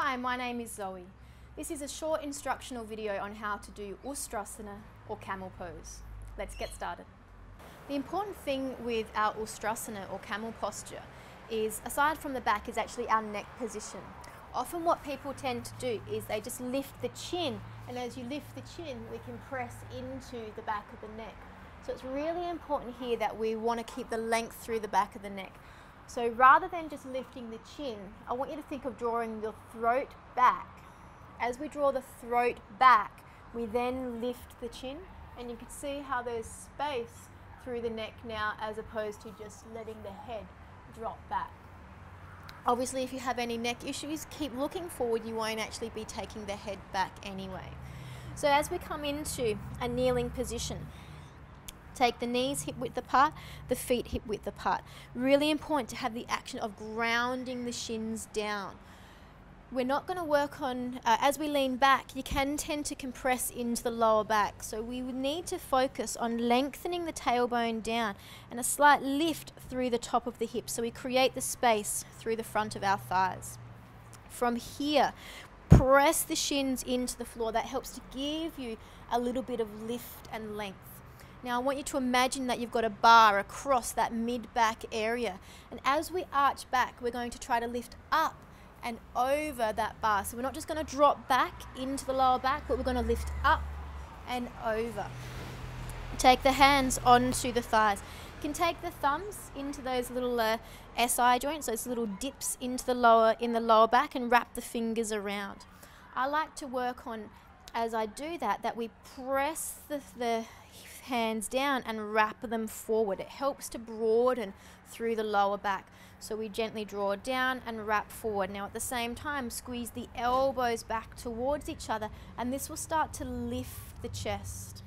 Hi, my name is Zoe. This is a short instructional video on how to do Ustrasana or camel pose. Let's get started. The important thing with our Ustrasana or camel posture is, aside from the back, is actually our neck position. Often what people tend to do is they just lift the chin, and as you lift the chin we can press into the back of the neck. So it's really important here that we want to keep the length through the back of the neck. So rather than just lifting the chin, I want you to think of drawing your throat back. As we draw the throat back, we then lift the chin, and you can see how there's space through the neck now as opposed to just letting the head drop back. Obviously, if you have any neck issues, keep looking forward. You won't actually be taking the head back anyway. So as we come into a kneeling position, take the knees hip width apart, the feet hip width apart. Really important to have the action of grounding the shins down. We're not going to work on, as we lean back, you can tend to compress into the lower back. So we would need to focus on lengthening the tailbone down and a slight lift through the top of the hips. So we create the space through the front of our thighs. From here, press the shins into the floor. That helps to give you a little bit of lift and length. Now I want you to imagine that you've got a bar across that mid-back area. And as we arch back, we're going to try to lift up and over that bar. So we're not just going to drop back into the lower back, but we're going to lift up and over. Take the hands onto the thighs. You can take the thumbs into those little SI joints, those little dips into the lower back, and wrap the fingers around. I like to work on, as I do that we press the hands down and wrap them forward. It helps to broaden through the lower back. So we gently draw down and wrap forward. Now at the same time, squeeze the elbows back towards each other, and this will start to lift the chest.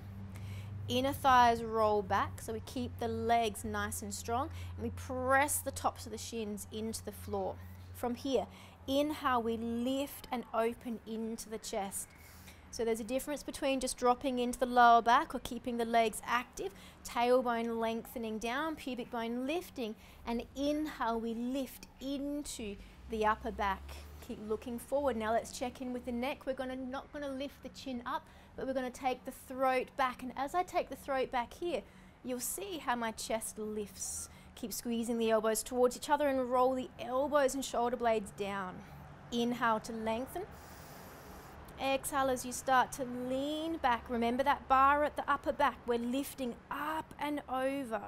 Inner thighs roll back, so we keep the legs nice and strong, and we press the tops of the shins into the floor. From here, inhale, we lift and open into the chest. So there's a difference between just dropping into the lower back or keeping the legs active, tailbone lengthening down, pubic bone lifting, and inhale, we lift into the upper back. Keep looking forward. Now let's check in with the neck. We're not going to lift the chin up, but we're going to take the throat back. And as I take the throat back here, you'll see how my chest lifts. Keep squeezing the elbows towards each other and roll the elbows and shoulder blades down. Inhale to lengthen. Exhale as you start to lean back. Remember that bar at the upper back. We're lifting up and over.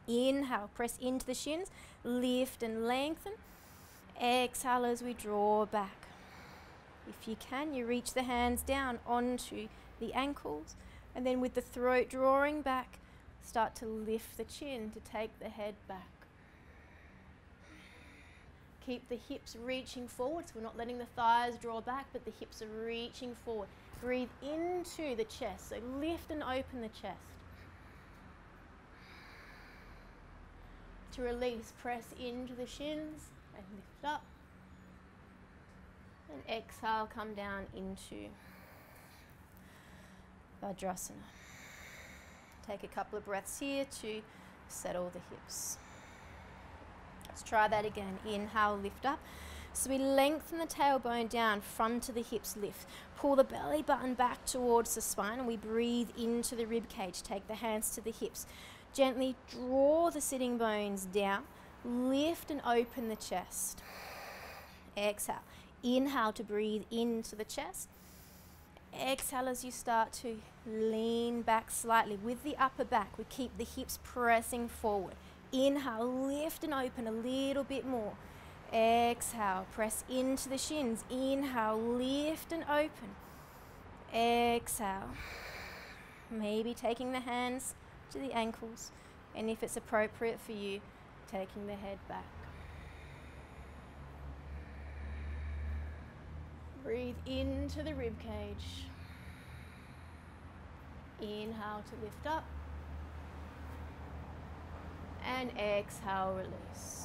Inhale, press into the shins, lift and lengthen. Exhale as we draw back. If you can, you reach the hands down onto the ankles, and then with the throat drawing back, start to lift the chin to take the head back. Keep the hips reaching forward, so we're not letting the thighs draw back, but the hips are reaching forward. Breathe into the chest, so lift and open the chest. To release, press into the shins and lift up. And exhale, come down into Ustrasana. Take a couple of breaths here to settle the hips. Let's try that again. Inhale, lift up. So we lengthen the tailbone down, front of the hips lift. Pull the belly button back towards the spine, and we breathe into the rib cage. Take the hands to the hips. Gently draw the sitting bones down. Lift and open the chest. Exhale. Inhale to breathe into the chest. Exhale as you start to lean back slightly. With the upper back, we keep the hips pressing forward. Inhale, lift and open a little bit more. Exhale, press into the shins. Inhale, lift and open. Exhale. Maybe taking the hands to the ankles, and if it's appropriate for you, taking the head back. Breathe into the rib cage. Inhale to lift up. And exhale, release.